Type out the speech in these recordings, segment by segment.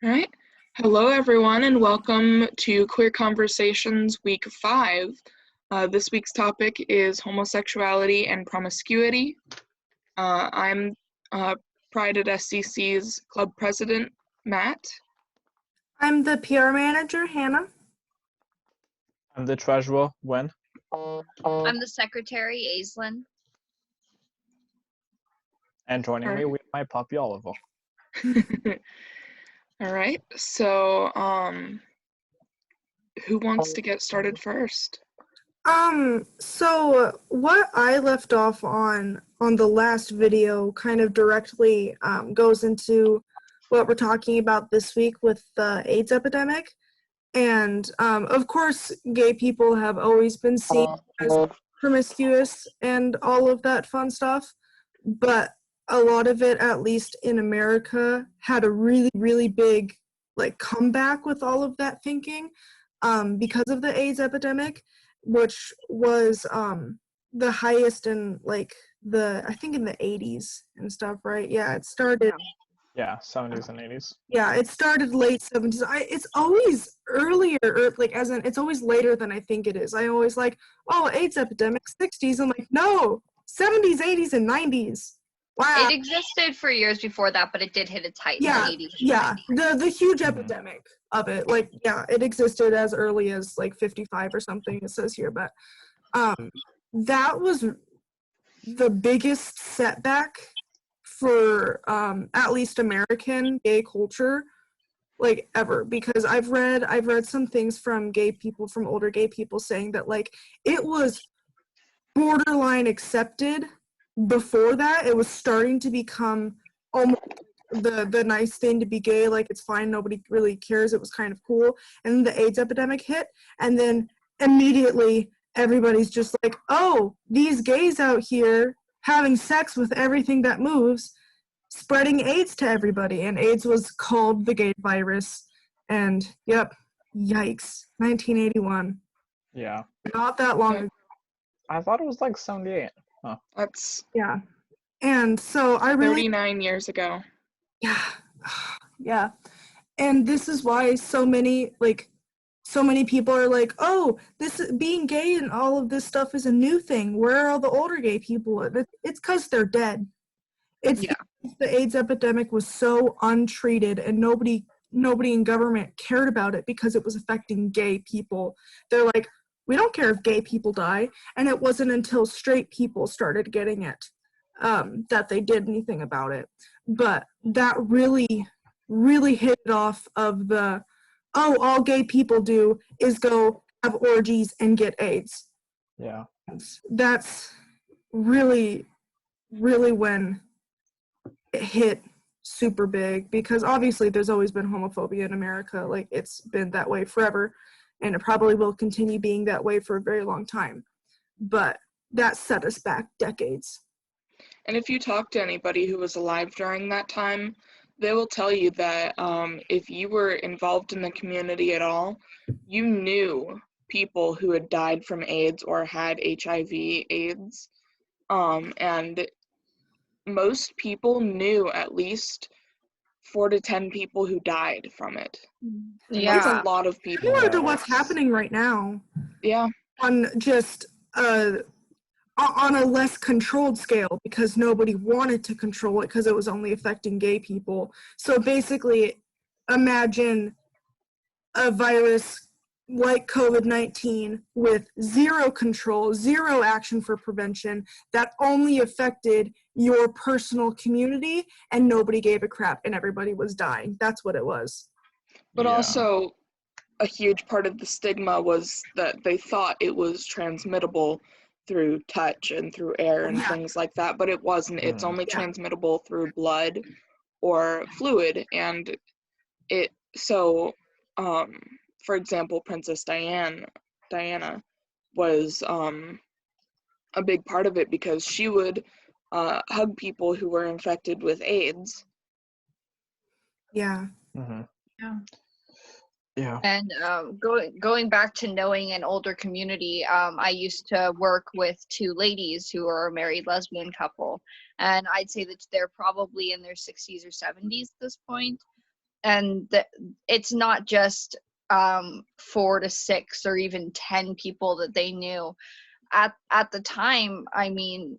All right. Hello, everyone, and welcome to Queer Conversations Week 5. This week's topic is homosexuality and promiscuity. I'm Pride at SCC's club president, Matt. I'm the PR manager, Hannah. I'm the treasurer, Wen. I'm the secretary, Aislinn. And joining me, we have my puppy, Oliver. All right, so who wants to get started first? So what I left off on the last video kind of directly goes into what we're talking about this week with the AIDS epidemic. And of course, gay people have always been seen as promiscuous and all of that fun stuff, but a lot of it, at least in America, had a really, really big comeback with all of that thinking because of the AIDS epidemic, which was the highest in I think in the 80s and stuff, right? Yeah, it started. Yeah, 70s and 80s. Yeah, it started late 70s. It's always earlier, or as in, it's always later than I think it is. I always AIDS epidemic, 60s. I'm like, no, 70s, 80s, and 90s. Wow. It existed for years before that, but it did hit its height in the 80s. Yeah, the huge epidemic of it. It existed as early as 55 or something, it says here, but that was the biggest setback for at least American gay culture ever, because I've read some things from older gay people saying that it was borderline accepted before that. It was starting to become almost the nice thing to be gay, it's fine, nobody really cares, it was kind of cool. And then the AIDS epidemic hit, and then immediately everybody's just like, oh, these gays out here having sex with everything that moves, spreading AIDS to everybody. And AIDS was called the gay virus. And yep, yikes, 1981. Yeah. Not that long ago. I thought it was 78. Huh. That's yeah. And so I really 39 years ago. Yeah. Yeah. And this is why so many people are like, oh, this being gay and all of this stuff is a new thing. Where are all the older gay people? It's because they're dead. It's the AIDS epidemic was so untreated, and nobody in government cared about it because it was affecting gay people. They're like, we don't care if gay people die. And it wasn't until straight people started getting it that they did anything about it. But that really, really hit it off of the, oh, all gay people do is go have orgies and get AIDS. Yeah. That's really, really when it hit super big, because obviously there's always been homophobia in America. It's been that way forever, and it probably will continue being that way for a very long time. But that set us back decades. And if you talk to anybody who was alive during that time, they will tell you that if you were involved in the community at all, you knew people who had died from AIDS or had HIV/AIDS, and most people knew at least 4 to 10 people who died from it. Yeah. That's a lot of people. Similar to what's happening right now. Yeah. On just on a less controlled scale, because nobody wanted to control it because it was only affecting gay people. So basically, imagine a virus like COVID-19 with zero control, zero action for prevention, that only affected your personal community, and nobody gave a crap, and everybody was dying. That's what it was. But also, a huge part of the stigma was that they thought it was transmittable through touch and through air and things like that, but it wasn't. It's only transmittable through blood or fluid. And for example, Princess Diana was a big part of it, because she would hug people who were infected with AIDS. Yeah. Mm-hmm. Yeah. Yeah. And going back to knowing an older community, I used to work with 2 ladies who are a married lesbian couple, and I'd say that they're probably in their 60s or 70s at this point. it's not just 4 to 6 or even 10 people that they knew at the time. I mean,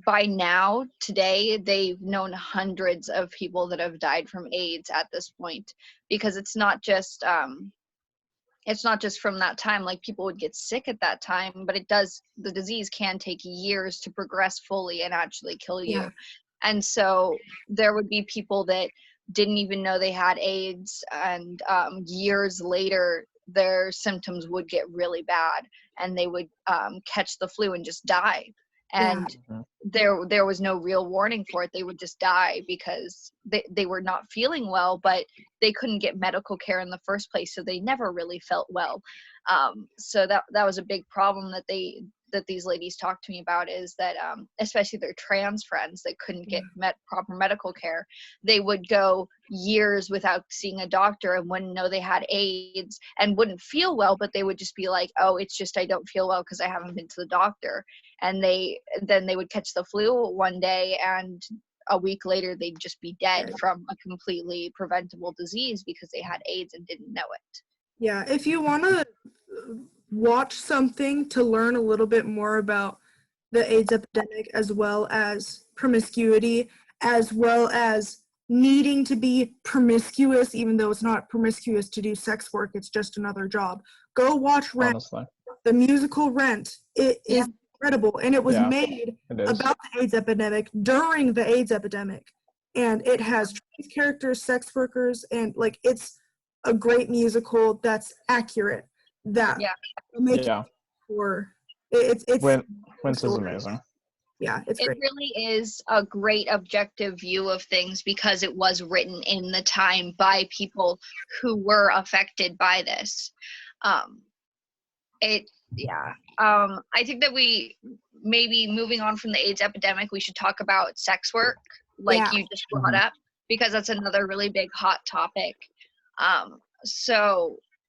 by now, today, they've known hundreds of people that have died from AIDS at this point, because it's not just from that time. Like, people would get sick at that time, but the disease can take years to progress fully and actually kill you. Yeah. And so there would be people that didn't even know they had AIDS, and years later their symptoms would get really bad, and they would catch the flu and just die. And there was no real warning for it. They would just die because they were not feeling well, but they couldn't get medical care in the first place, so they never really felt well. So that was a big problem that these ladies talked to me about, is that especially their trans friends that couldn't get proper medical care, they would go years without seeing a doctor and wouldn't know they had AIDS and wouldn't feel well, but they would just be like, oh, it's just I don't feel well because I haven't been to the doctor. And then they would catch the flu one day, and a week later they'd just be dead from a completely preventable disease because they had AIDS and didn't know it. Yeah, if you want to watch something to learn a little bit more about the AIDS epidemic, as well as promiscuity, as well as needing to be promiscuous, even though it's not promiscuous to do sex work, it's just another job. Go watch Rent, Honestly. the musical Rent. It is incredible, and it was made about the AIDS epidemic during the AIDS epidemic, and it has trans characters, sex workers, and like, it's a great musical that's accurate. That make for it's Wince is amazing. Yeah, it's it great. really is a great objective view of things, because it was written in the time by people who were affected by this. I think that we, maybe moving on from the AIDS epidemic, we should talk about sex work, like you just brought up, because that's another really big hot topic.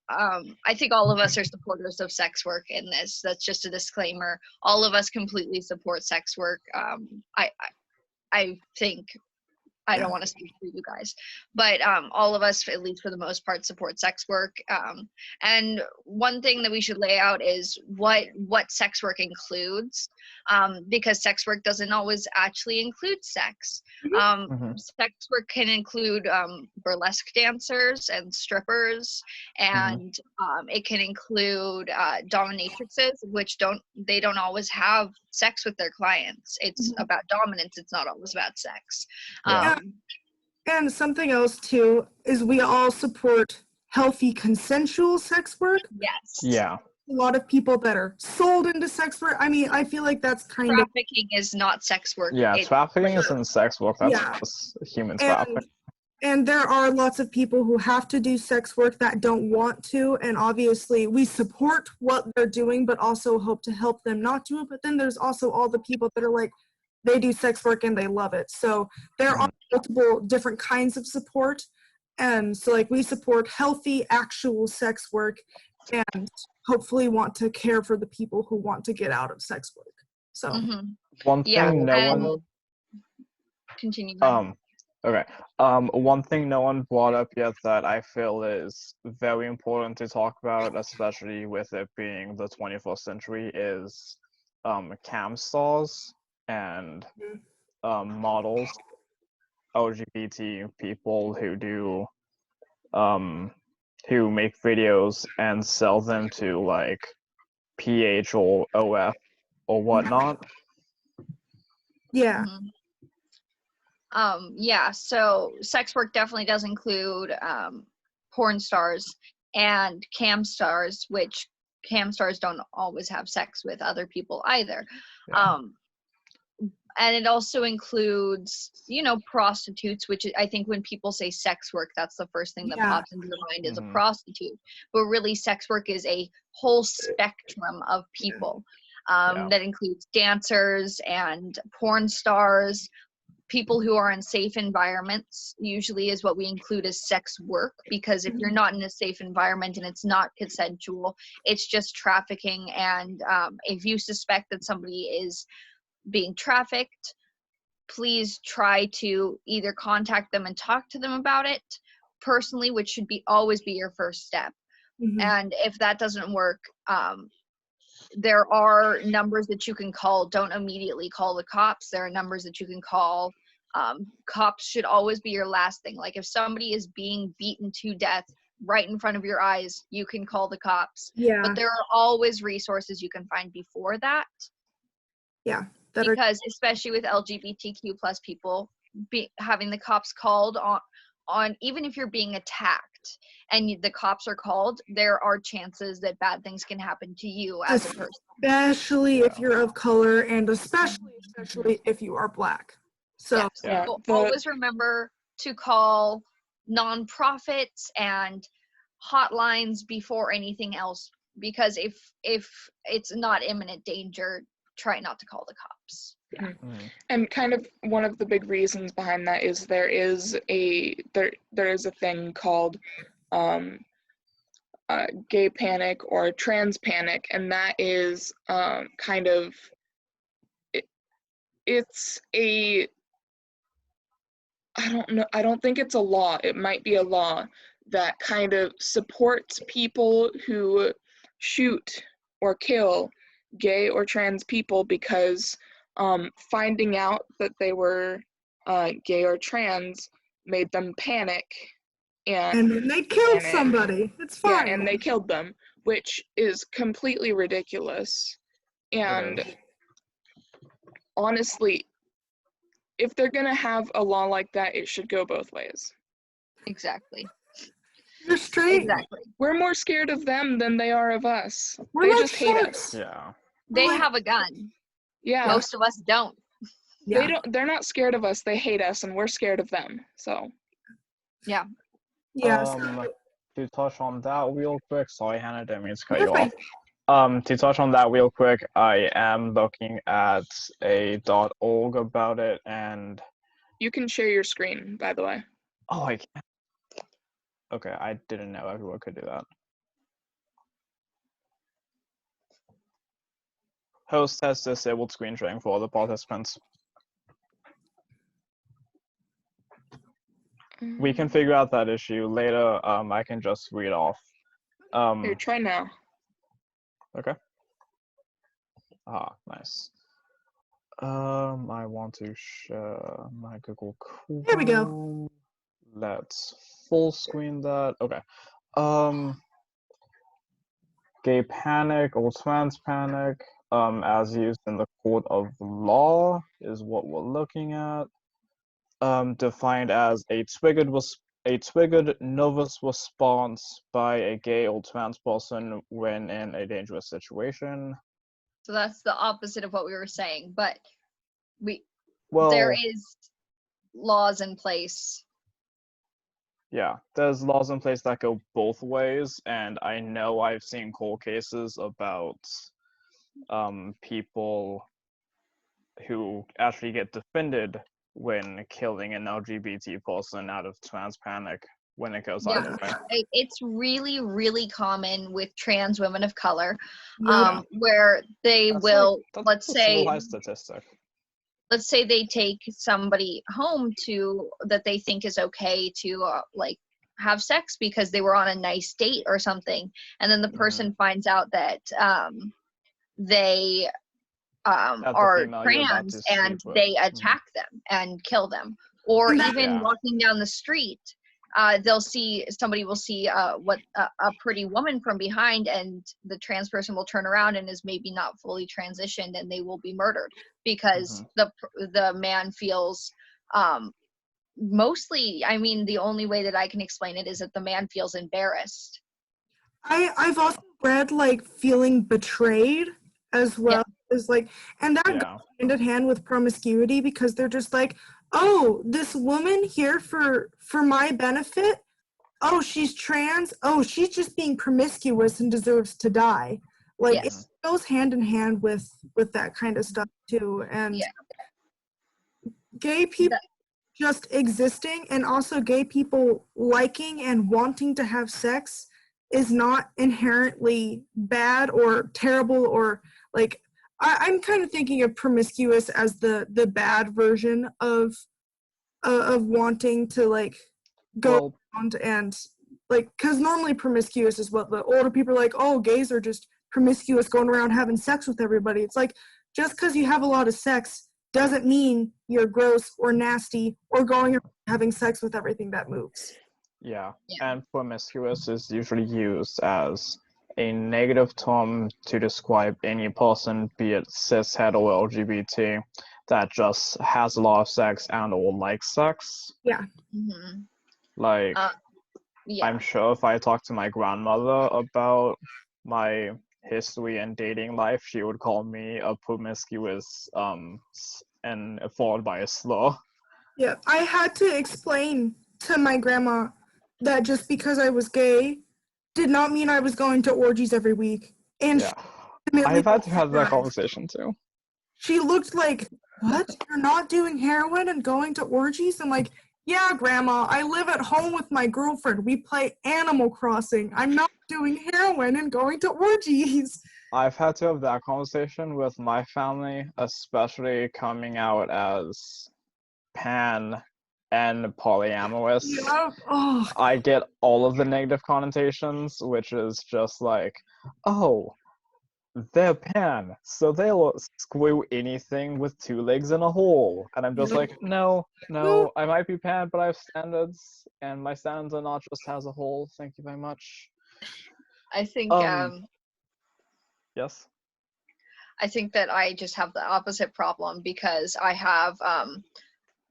I think all of us are supporters of sex work in this. That's just a disclaimer. All of us completely support sex work. I think, I don't want to speak for you guys, but all of us, at least for the most part, support sex work. And one thing that we should lay out is what sex work includes, because sex work doesn't always actually include sex. Sex work can include burlesque dancers and strippers, and it can include dominatrixes, which don't always have sex with their clients. It's about dominance. It's not always about sex. And something else too is we all support healthy consensual sex work. Yes. Yeah. A lot of people that are sold into sex work. I mean, I feel like that's kind of trafficking is not sex work. Yeah, trafficking isn't sex work. That's just human trafficking. And there are lots of people who have to do sex work that don't want to, and obviously we support what they're doing, but also hope to help them not do it. But then there's also all the people that are like, they do sex work and they love it. So there are multiple different kinds of support. And so like, we support healthy, actual sex work, and hopefully want to care for the people who want to get out of sex work. So one thing continue. Okay. One thing no one brought up yet that I feel is very important to talk about, especially with it being the 21st century, is cam stars and models, LGBT people who do who make videos and sell them to like PH or OF or whatnot. So sex work definitely does include porn stars and cam stars, which cam stars don't always have sex with other people either. And it also includes, prostitutes, which I think when people say sex work, that's the first thing that pops into their mind is a prostitute. But really, sex work is a whole spectrum of people that includes dancers and porn stars, people who are in safe environments, usually is what we include as sex work, because if you're not in a safe environment and it's not consensual, it's just trafficking. And if you suspect that somebody is being trafficked, please try to either contact them and talk to them about it, personally, which should be always be your first step. Mhm. And if that doesn't work, there are numbers that you can call. Don't immediately call the cops. There are numbers that you can call. Cops should always be your last thing. Like if somebody is being beaten to death right in front of your eyes, you can call the cops. Yeah. But there are always resources you can find before that. Yeah. That are, Because especially with LGBTQ plus people, having the cops called on even if you're being attacked and the cops are called, there are chances that bad things can happen to you as a person. especially if you're of color, and especially if you are Black. So Yes. Yeah. So always remember to call nonprofits and hotlines before anything else, because if it's not imminent danger, try not to call the cops. Mhm. And kind of one of the big reasons behind that is there is a thing called gay panic or trans panic, and that is kind of it's a I don't think it's a law. It might be a law that kind of supports people who shoot or kill gay or trans people because finding out that they were gay or trans made them panic. and then they killed somebody. It's Yeah, fine. and they killed them, which is completely ridiculous. And honestly, if they're gonna have a law like that, it should go both ways. Exactly. You're straight. Exactly. We're more scared of them than they are of us. We're They like just hate sharks. us. Yeah. They like- have a gun. Yeah. Most of us don't. Yeah. They're not scared of us, they hate us, and we're scared of them. So Yeah. To touch on that real quick, sorry Hannah, didn't mean to cut You're you off. To touch on that real quick, I am looking at a .org about it, and you can share your screen, by the way. oh, I can't. Okay, I didn't know everyone could do that. Host has disabled screen sharing for all the participants. We can figure out that issue later. I can just read off. Here, try now. Okay. Ah, nice. I want to share my Google Chrome. There we go. Let's full screen that. Okay. Gay panic or trans panic, as used in the court of law, is what we're looking at. Defined as a triggered nervous response by a gay or trans person when in a dangerous situation. So that's the opposite of what we were saying. But Well, there is laws in place. yeah, there's laws in place that go both ways, and I know I've seen court cases about people who actually get defended when killing an LGBT person out of trans panic when it goes Yeah. either way. It's really, really common with trans women of color, Yeah. where they That's will, that's let's a say, real high statistic. let's say they take somebody home that they think is okay to like have sex because they were on a nice date or something, and then the person finds out that they are female you're about trans to sleep and with. they attack them and kill them. Or And that- even Yeah. walking down the street, somebody will see a pretty woman from behind, and the trans person will turn around and is maybe not fully transitioned, and they will be murdered because the man feels mostly, I mean, the only way that I can explain it is that the man feels embarrassed. I've also read like feeling betrayed as well as like, and that goes hand in hand with promiscuity, because they're just like, oh, this woman here for my benefit, oh, she's trans, oh, she's just being promiscuous and deserves to die. Like Yes. it goes hand in hand with that kind of stuff too. And gay people just existing, and also gay people liking and wanting to have sex, is not inherently bad or terrible, or like I'm kind of thinking of promiscuous as the bad version of wanting to like go Well, around and like, because normally promiscuous is what the older people are like, oh, gays are just promiscuous going around having sex with everybody. It's like, just because you have a lot of sex doesn't mean you're gross or nasty or going around having sex with everything that moves. yeah. Yeah. And promiscuous is usually used as a negative term to describe any person, be it cishet or LGBT, that just has a lot of sex and or likes sex. Mm-hmm. Like, Yeah. I'm sure if I talked to my grandmother about my history and dating life, she would call me a promiscuous, and followed by a slur. Yeah, I had to explain to my grandma that just because I was gay did not mean I was going to orgies every week. And Yeah. she I've had to have that surprised. conversation too. She looked like, what? You're not doing heroin and going to orgies? I'm like, yeah, Grandma, I live at home with my girlfriend. We play Animal Crossing. I'm not doing heroin and going to orgies. I've had to have that conversation with my family, especially coming out as pan and polyamorous. Yeah. Oh, I get all of the negative connotations, which is just like, oh, they're pan, so they'll screw anything with two legs in a hole. And I'm just Yep. like, no, I might be pan, but I have standards, and my standards are not just as a whole. Thank you very much. I think Yes? I think that I just have the opposite problem because I have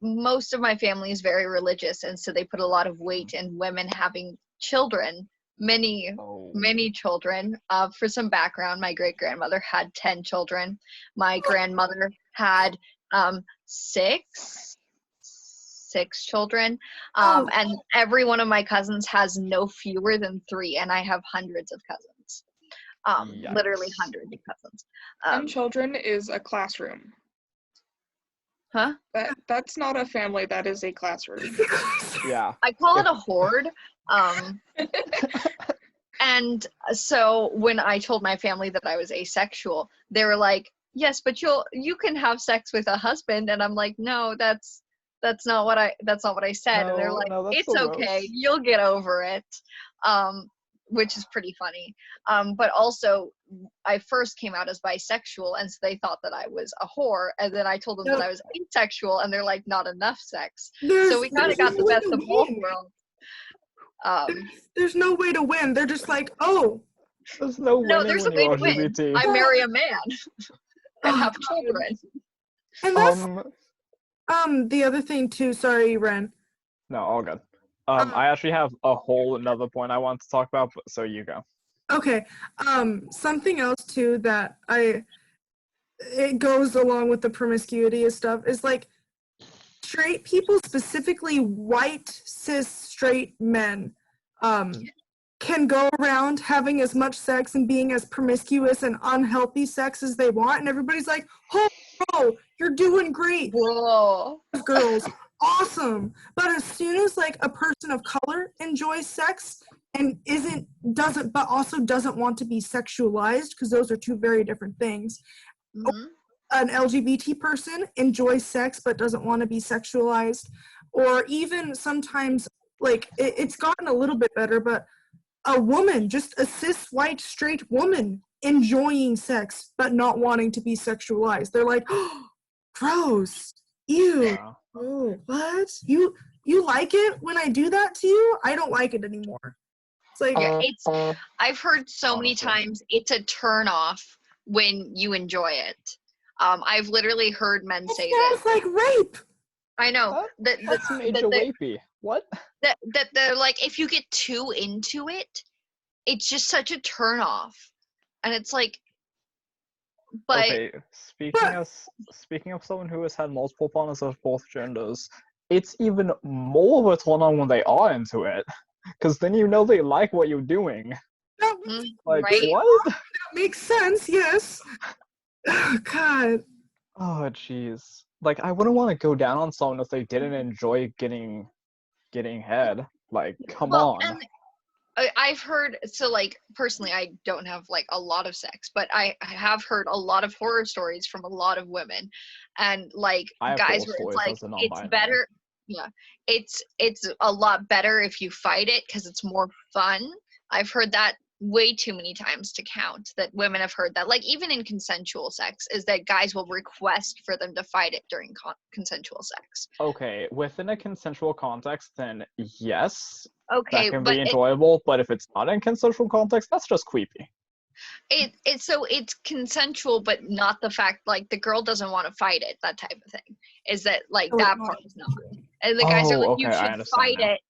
most of my family is very religious, and so they put a lot of weight in women having children, many children. For some background, my great grandmother had 10 children. My grandmother had six children, and every one of my cousins has no fewer than 3, and I have hundreds of cousins. Literally Yikes. hundreds of cousins. 10 children is a classroom. Huh? That's not a family, that is a classroom. Yeah. I call it a horde. And so when I told my family that I was asexual, they were like, "Yes, but you can have sex with a husband." And I'm like, "No, that's not what I said." And they're like, No, that's "It's so okay. gross. You'll get over it." Which is pretty funny. But also, I first came out as bisexual, and so they thought that I was a whore. And then I told them that I was asexual, and they're like, "Not enough sex." So we kind of got the best of both worlds. There's no way to win. They're just like, oh. There's no No, winning there's a when way you're to win. LGBT. I marry a man and Oh, have God. children. And that's the other thing too. Sorry, Ren. No, all good. I actually have a whole another point I want to talk about, so you go. Okay. Something else too that it goes along with the promiscuity and stuff is like straight people, specifically white cis straight men, can go around having as much sex and being as promiscuous and unhealthy sex as they want, and everybody's like, "Oh, bro, you're doing great, Whoa. girls, awesome." But as soon as like a person of color enjoys sex and but also doesn't want to be sexualized, because those are two very different things. Mm-hmm. An LGBT person enjoys sex but doesn't want to be sexualized, or even sometimes like it's gotten a little bit better, but a woman, just a cis white straight woman enjoying sex but not wanting to be sexualized. They're like, oh, gross, ew, Yeah. oh, what? You like it when I do that to you? I don't like it anymore. It's like, I've heard so many Honestly. times it's a turn off when you enjoy it. I've literally heard men say that. sounds like rape. I know That's major rapey. What? that they're like, if you get too into it, it's just such a turn off. And it's like, but Okay, speaking of someone who has had multiple partners of both genders, it's even more of a turn on when they are into it, because then you know they like what you're doing. That Like, right? what? makes sense, yes. Oh, God. Oh, jeez. Like, I wouldn't want to go down on someone if they didn't enjoy getting head. Like, come Well, on. and I've heard, so like personally I don't have like a lot of sex, but I have heard a lot of horror stories from a lot of women, and like I have guys horror where it's stories like as a it's non-binary. better Yeah, it's a lot better if you fight it because it's more fun. I've heard that way too many times to count, that women have heard that, like even in consensual sex, is that guys will request for them to fight it during consensual sex. Okay, within a consensual context, then yes, Okay, that can but be enjoyable, but if it's not in consensual context, that's just creepy. it's consensual, but not the fact like the girl doesn't want to fight it, that type of thing. Is that like that part is not. And the guys are like, you Okay, I should understand fight now. it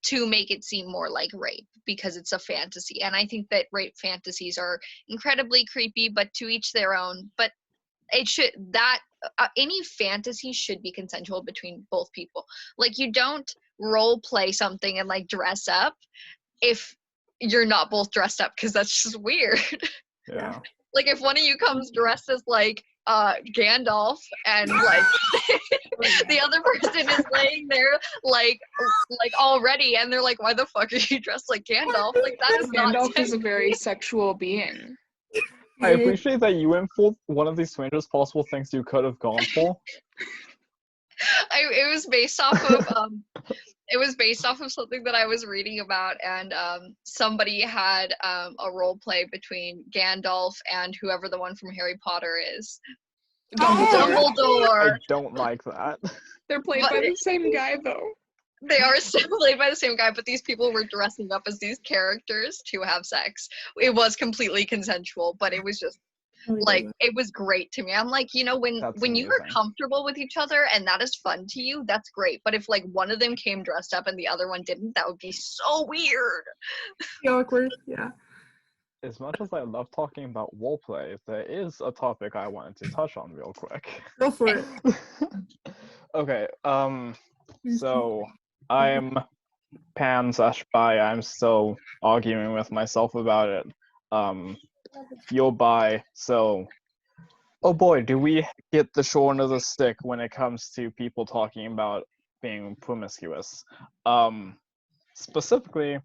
to make it seem more like rape because it's a fantasy. And I think that rape fantasies are incredibly creepy, but to each their own. But it should that any fantasy should be consensual between both people. Like you don't role play something and like dress up if you're not both dressed up because that's just weird. Yeah. Like if one of you comes dressed as like Gandalf and like the other person is laying there like already and they're like, why the fuck are you dressed like Gandalf? Like that is not Gandalf is a very sexual being. I appreciate that you went for one of the strangest possible things you could have gone for. It was based off of it was based off of something that I was reading about, and somebody had a role play between Gandalf and whoever the one from Harry Potter is. Dumbledore. I don't like that. They're played But by the same guy, though. They are still played by the same guy, but these people were dressing up as these characters to have sex. It was completely consensual, but it was just like it was great to me. I'm like, you know, when That's you are amazing. comfortable with each other and that is fun to you, that's great. But if like one of them came dressed up and the other one didn't, that would be so weird. Awkward, yeah. As much as I love talking about roleplay, there is a topic I wanted to touch on real quick. Go for it. Okay, so I'm pan/bi. I'm still arguing with myself about it. You're bi, so oh boy, do we get the short end of the stick when it comes to people talking about being promiscuous. Specifically,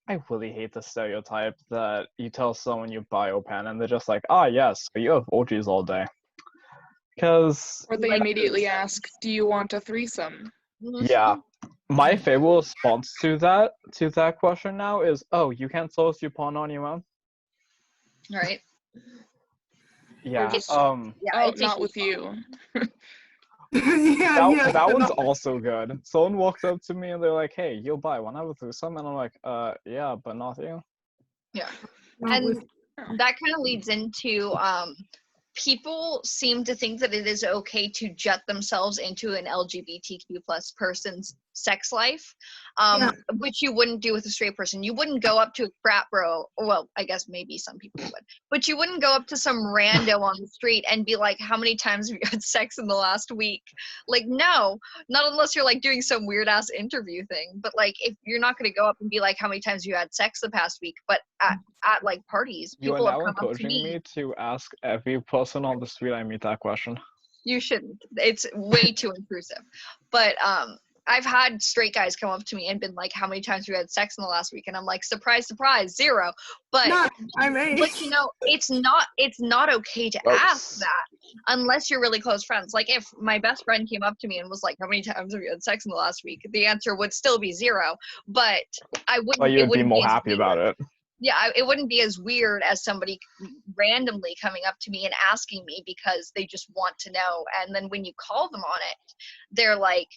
I really hate the stereotype that you tell someone you're bi or pan and they're just like, ah yes, you have orgies all day. Because Or they immediately ask, do you want a threesome? yeah, my favorite response to that question now is, oh, you can't source your porn on your own? Right. Yeah. Yeah, Oh, it's not with you. That one's also good. Someone walks up to me and they're like, hey, you're bi, wanna have a threesome? And I'm like, yeah, but not you. Yeah. And that kind of leads into people seem to think that it is okay to jet themselves into an LGBTQ plus person's sex life, which you wouldn't do with a straight person. You wouldn't go up to a frat bro, well, I guess maybe some people would, but you wouldn't go up to some rando on the street and be like, how many times have you had sex in the last week? Like, no, not unless you're like doing some weird ass interview thing. But like, if you're not going to go up and be like, how many times you had sex the past week, but at like parties, You are people have now come up to encouraging me to ask every person on the street I meet that question. You shouldn't. It's way too intrusive. But I've had straight guys come up to me and been like, how many times have you had sex in the last week? And I'm like, surprise, surprise, 0. But but you know, it's not okay to ask that unless you're really close friends. Like if my best friend came up to me and was like, how many times have you had sex in the last week? The answer would still be 0, but I wouldn't. But you'd be more as happy weird. about it. Yeah, it wouldn't be as weird as somebody randomly coming up to me and asking me because they just want to know. And then when you call them on it, they're like,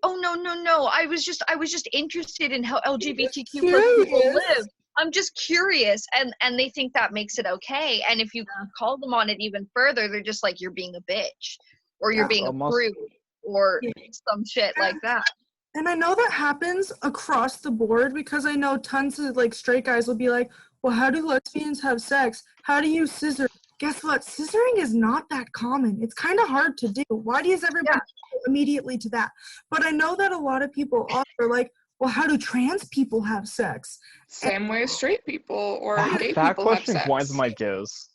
oh no, I was just interested in how LGBTQ plus people live. I'm just curious, and they think that makes it okay. And if you call them on it even further, they're just like, you're being a bitch, or you're being a prude, or some shit like that. And I know that happens across the board because I know tons of like straight guys will be like, well, how do lesbians have sex? How do you scissor? Guess what? Scissoring is not that common. It's kind of hard to do. Why does everybody go immediately to that? But I know that a lot of people are like, well, how do trans people have sex? Same way as straight people or gay people have sex. That question grinds my gears.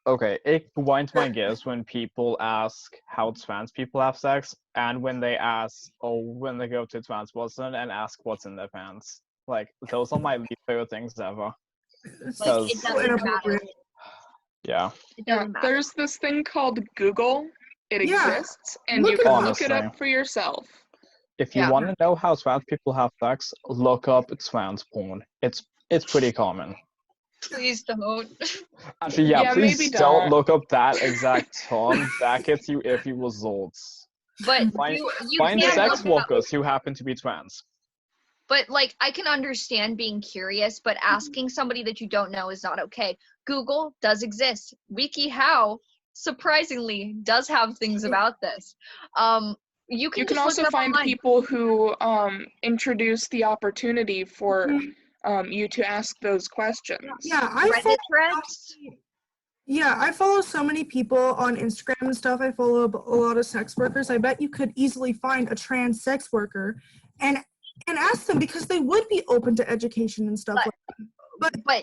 Okay, it grinds my gears when people ask how trans people have sex, and when they ask, or when they go to a trans person and ask what's in their pants. Like, those are my least favorite things ever. Like, it doesn't matter. Yeah. There's this thing called Google. It exists, and you can look it up for yourself. If you Yeah. want to know how trans people have sex, look up trans porn. It's pretty common. Please don't. Actually, Yeah, please maybe don't don't. look up that exact term. That gets you iffy results. But Find, you find can sex look up. workers who happen to be trans. But like, I can understand being curious, but asking somebody that you don't know is not okay. Google does exist. WikiHow, surprisingly, does have things about this. You can You can just look also it up find online. people who introduce the opportunity for Mhm. you to ask those questions. Yeah, I Reddit follow. threads. Yeah, I follow so many people on Instagram and stuff. I follow a lot of sex workers. I bet you could easily find a trans sex worker and ask them, because they would be open to education and stuff. But Not- okay,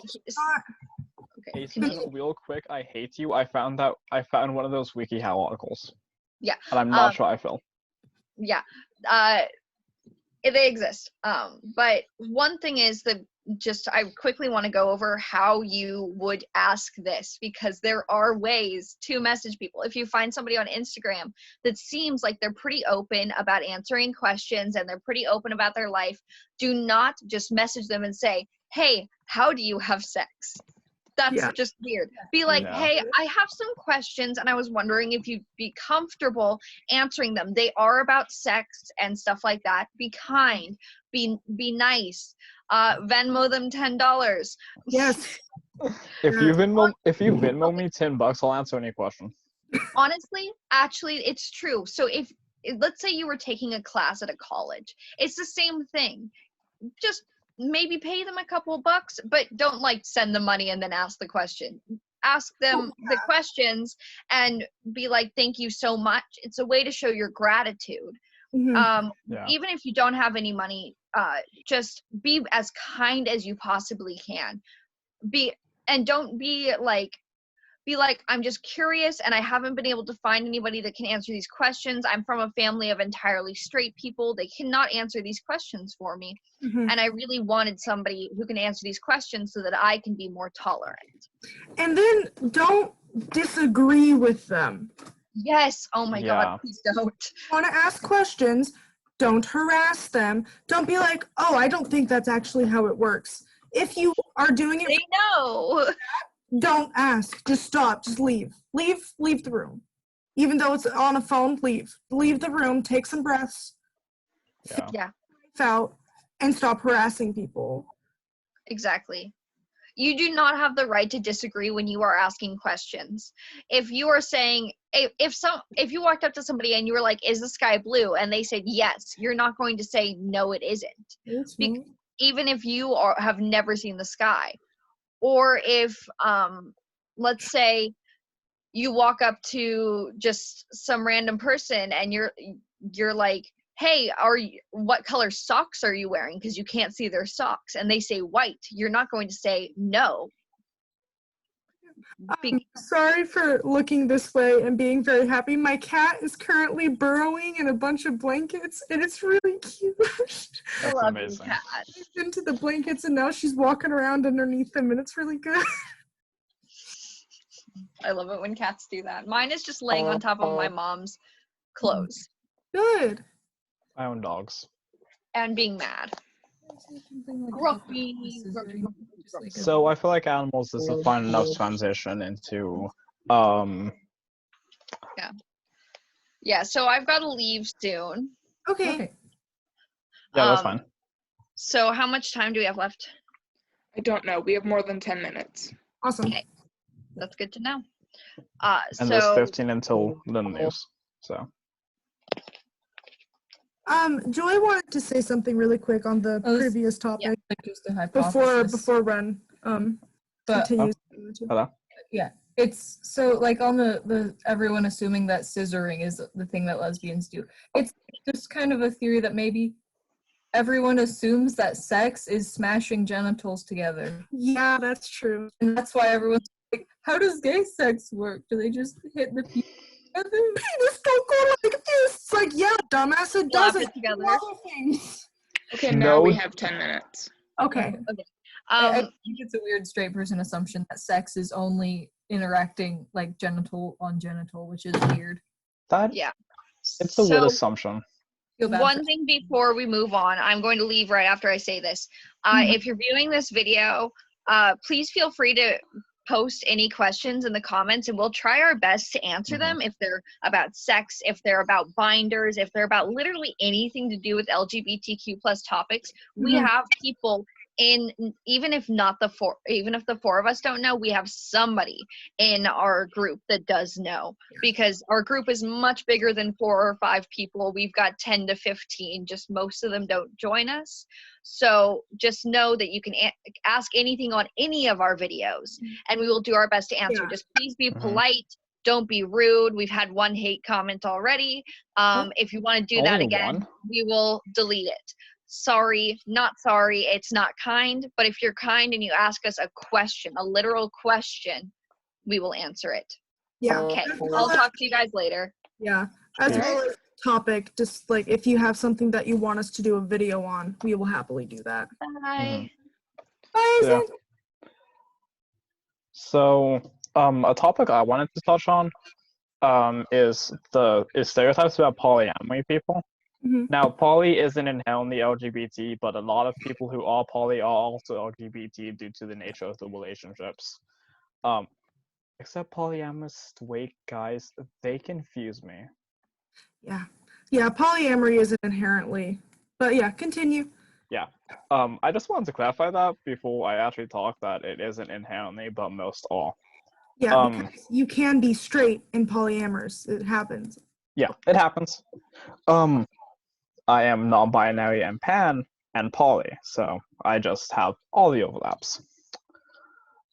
Hey, continue. real quick, I hate you. I found one of those WikiHow articles. Yeah. And I'm not sure I feel. Yeah. They exist. But one thing is that I quickly want to go over how you would ask this, because there are ways to message people. If you find somebody on Instagram that seems like they're pretty open about answering questions and they're pretty open about their life, do not just message them and say, hey, how do you have sex? That's Yeah. just weird. Be like, Yeah. hey, I have some questions and I was wondering if you'd be comfortable answering them. They are about sex and stuff like that. Be kind, be nice. Venmo them $10. Yes. If you Venmo me $10, I'll answer any question. Honestly, actually, it's true. So if let's say you were taking a class at a college, it's the same thing. Just maybe pay them a couple bucks, but don't like send the money and then ask the question. Ask them the questions and be like, thank you so much. It's a way to show your gratitude. Mhm. Yeah. Even if you don't have any money, just be as kind as you possibly can. Don't be like, I'm just curious and I haven't been able to find anybody that can answer these questions. I'm from a family of entirely straight people. They cannot answer these questions for me. Mhm. And I really wanted somebody who can answer these questions so that I can be more tolerant. And then don't disagree with them. Yes. Oh my Yeah. God, please don't. Want to ask questions, don't harass them. Don't be like, oh, I don't think that's actually how it works. If you are doing it, They know. don't ask. Just stop. Just leave. Leave the room. Even though it's on a phone, leave. Leave the room, take some breaths, Yeah. Yeah, out, and stop harassing people. exactly. You do not have the right to disagree when you are asking questions. If you are saying, if you walked up to somebody and you were like, is the sky blue? And they said yes, you're not going to say, no, it isn't. Even if you have never seen the sky. Or if, let's say you walk up to just some random person and you're like, hey, what color socks are you wearing? Because you can't see their socks. And they say white. You're not going to say no. Sorry for looking this way and being very happy. My cat is currently burrowing in a bunch of blankets, and it's really cute. I That's love you, amazing. cat. She's into the blankets, and now she's walking around underneath them, and it's really good. I love it when cats do that. Mine is just laying on top of my mom's clothes Good. I own dogs. and being mad. Grumpy. So I feel like animals is a fun enough transition into Yeah, so I've got to leave soon. Okay. yeah, that's fine. So how much time do we have left? I don't know. We have more than 10 minutes. Awesome. Okay. That's good to know. And there's So 15 until the news. So Joy wanted to say something really quick on the previous topic Like just a hypothesis. before Ren But continues. hello. yeah, it's so like on the everyone assuming that scissoring is the thing that lesbians do. It's just kind of a theory that maybe everyone assumes that sex is smashing genitals together, Yeah, that's true. and that's why everyone's like, "How does gay sex work? Do they just hit the penis together?" Penis don't go like this. It's like, yeah, dumbass, it Slap doesn't. it together. Do other things. Okay, No. now we have 10 minutes. Okay. I think it's a weird straight person assumption that sex is only interacting like genital on genital, which is weird. That yeah. it's a weird So assumption. Feel bad for- One thing before we move on, I'm going to leave right after I say this. If you're viewing this video, please feel free to post any questions in the comments, and we'll try our best to answer them if they're about sex, if they're about binders, if they're about literally anything to do with LGBTQ plus topics. We have people in, even if the four of us don't know, we have somebody in our group that does know, because our group is much bigger than 4 or 5 people. We've got 10 to 15, just most of them don't join us. So just know that you can ask anything on any of our videos, and we will do our best to answer. Just please be polite. Don't be rude. We've had 1 hate comment already. If you want to do that again, we will delete it. Sorry, not sorry. It's not kind. But if you're kind and you ask us a question, a literal question, we will answer it. Yeah. Okay. I'll talk to you guys later. Yeah. As well as topic, just like if you have something that you want us to do a video on, we will happily do that. Bye. Bye. Yeah. So, a topic I wanted to touch on is stereotypes about polyamory people. Now, poly isn't inherently LGBT, but a lot of people who are poly are also LGBT due to the nature of the relationships. Except polyamorous straight guys, they confuse me. Yeah. Yeah, polyamory isn't inherently, but yeah, continue. Yeah. I just wanted to clarify that before I actually talk that it isn't inherently, but most are. Yeah, because you can be straight in polyamorous. It happens. Yeah, it happens. I am non-binary and pan and poly, so I just have all the overlaps.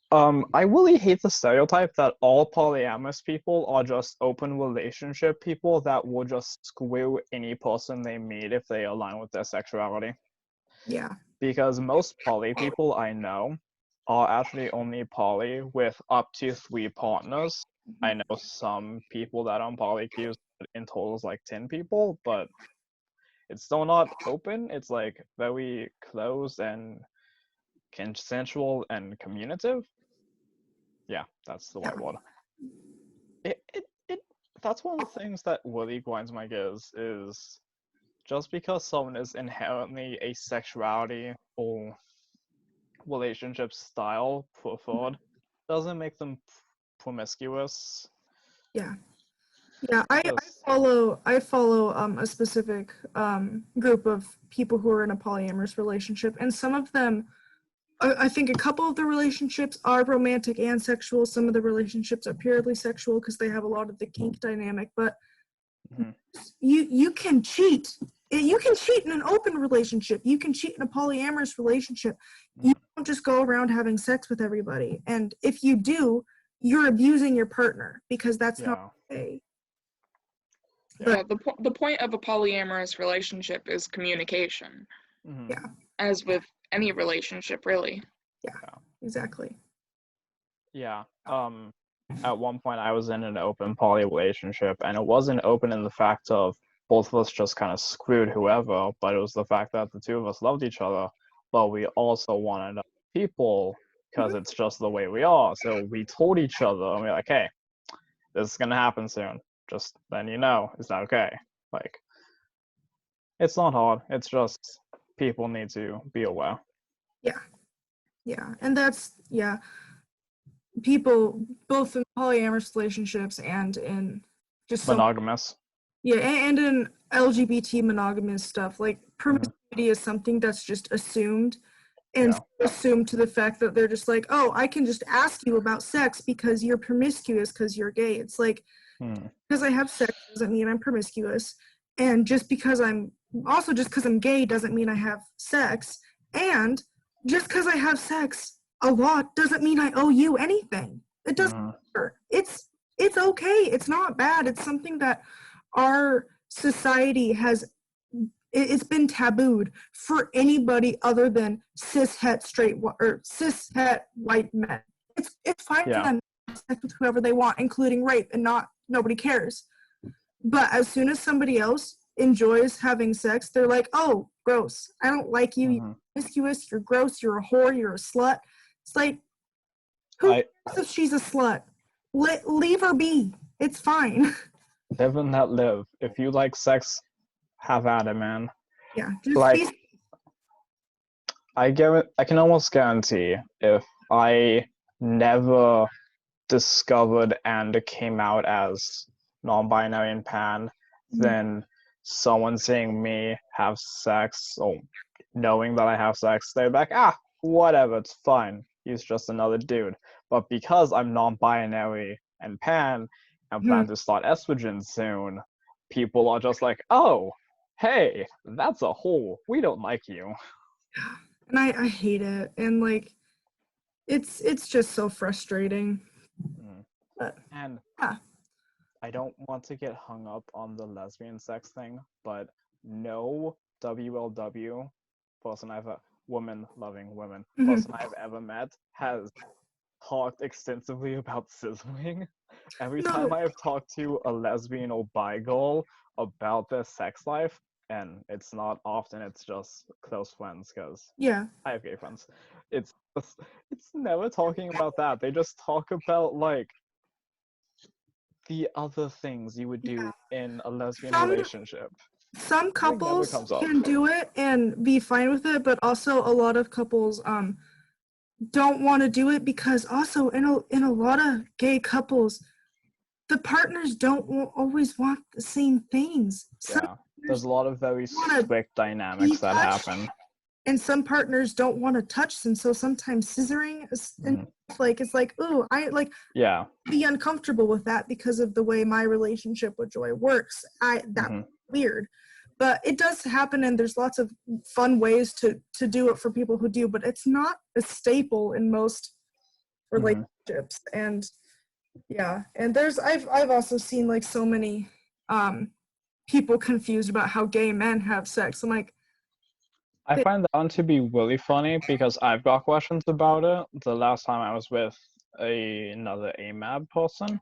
I really hate the stereotype that all polyamorous people are just open relationship people that will just screw any person they meet if they align with their sexuality. Yeah. Because most poly people I know are actually only poly with up to 3 partners. I know some people that are polycues in total is like 10 people, but it's still not open. It's like very closed and consensual and communicative. Yeah, that's the right word. That's one of the things that really grinds my gears is just because someone is inherently a sexuality or relationship style preferred doesn't make them promiscuous. Yeah. Yeah, I follow a specific group of people who are in a polyamorous relationship, and some of them, I think a couple of the relationships are romantic and sexual. Some of the relationships are purely sexual because they have a lot of the kink dynamic, but you can cheat. You can cheat in an open relationship. You can cheat in a polyamorous relationship. You don't just go around having sex with everybody, and if you do, you're abusing your partner because that's not okay. Yeah, the point of a polyamorous relationship is communication. Yeah. As with any relationship, really. Yeah, exactly. Yeah. At one point I was in an open poly relationship, and it wasn't open in the fact of both of us just kind of screwed whoever, but it was the fact that the 2 of us loved each other, but we also wanted other people because it's just the way we are. So we told each other, and we were like, hey, this is going to happen soon. Just then you know, is that okay? Like, it's not hard. It's just people need to be aware. Yeah. Yeah. And that's, people both in polyamorous relationships and in just monogamous. And in LGBT monogamous stuff, like promiscuity is something that's just assumed and assumed to the fact that they're just like, oh, I can just ask you about sex because you're promiscuous because you're gay. It's like, because I have sex doesn't mean I'm promiscuous, and just because I'm gay doesn't mean I have sex, and just because I have sex a lot doesn't mean I owe you anything. It doesn't matter. It's okay. It's not bad. It's something that our society it's been tabooed for anybody other than cis-het white men. It's fine for them to have sex with whoever they want, including rape, and nobody cares. But as soon as somebody else enjoys having sex, they're like, oh, gross. I don't like you. You're promiscuous. You're gross. You're a whore. You're a slut. It's like, who cares if she's a slut? Leave her be. It's fine. Live and let live. If you like sex, have at it, man. Yeah, just Like, be I can almost guarantee if I never discovered and came out as non-binary and pan, then someone seeing me have sex or knowing that I have sex, they're like, whatever, it's fine. He's just another dude. But because I'm non-binary and pan and plan to start estrogen soon, people are just like, oh, hey, that's a hole. We don't like you. and I hate it. And like it's just so frustrating. But And yeah. I don't want to get hung up on the lesbian sex thing, but no WLW person woman loving women person I've ever met has talked extensively about scissoring. Every No. time I've talked to a lesbian or bi girl about their sex life, and it's not often, it's just close friends because Yeah. I have gay friends. It's never talking about that. They just talk about like the other things you would do in a lesbian relationship. Some couples comes up. can do it and be fine with it, but also a lot of couples don't want to do it because also in a lot of gay couples, the partners don't always want the same things. Yeah, there's a lot of very strict dynamics that happen. And some partners don't want to touch them, so sometimes scissoring is it's like, ooh, I like be uncomfortable with that because of the way my relationship with Joy works. That's weird. But it does happen, and there's lots of fun ways to do it for people who do, but it's not a staple in most relationships. And yeah, and I've also seen like so many people confused about how gay men have sex. I'm like, I find that one to be really funny because I've got questions about it. The last time I was with another AMAB person,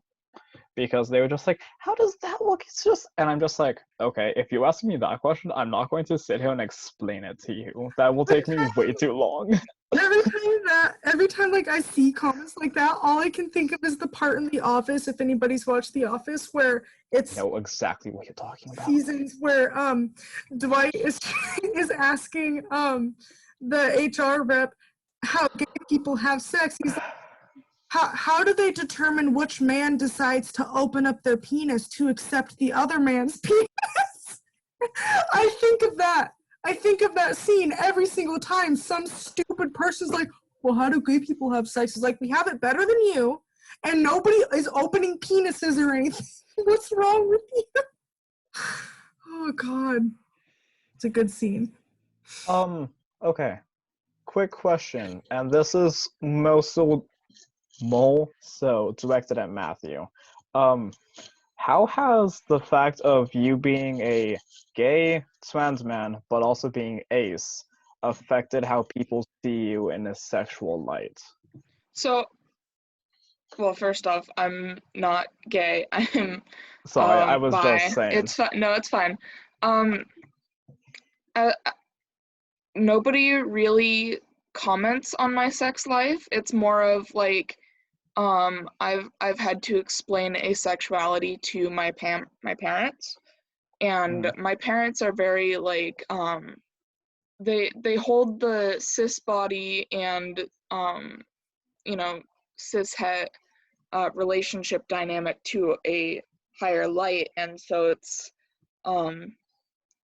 because they were just like, how does that work? It's just, and I'm just like, okay, if you ask me that question, I'm not going to sit here and explain it to you. That will take me way too long. Every time like I see comments like that, all I can think of is the part in The Office, if anybody's watched The Office, where it's I know exactly what you're talking about. Seasons where Dwight is asking the HR rep how gay people have sex. He's like, how do they determine which man decides to open up their penis to accept the other man's penis? I think of that scene every single time. Some stupid person's like, well, how do gay people have sex? It's like, we have it better than you, and nobody is opening penises or anything. What's wrong with you? Oh, God. It's a good scene. Okay. Quick question, and this is more so directed at Matthew. How has the fact of you being a gay trans man, but also being ace, affected how people see you in a sexual light? So, well, first off, I'm not gay. I'm Sorry, I was bi. just saying. It's fine. No, it's fine. Nobody really comments on my sex life. It's more of like, I've had to explain asexuality to my parents, and my parents are very like, they hold the cis body and you know, cis het relationship dynamic to a higher light, and so it's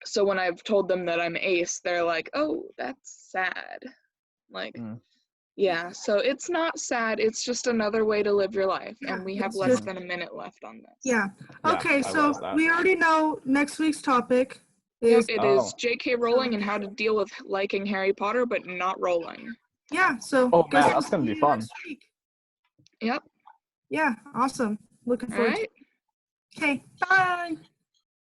so when I've told them that I'm ace, they're like, oh, that's sad. Like, yeah, so it's not sad, it's just another way to live your life, and we have less than a minute left on this. Yeah. Okay, so we already know next week's topic is... Yep, it is J.K. Rowling and how to deal with liking Harry Potter, but not Rowling. Yeah, so... Oh, man, that's going to be fun. Yep. Yeah, awesome. Looking forward to it. Okay, bye!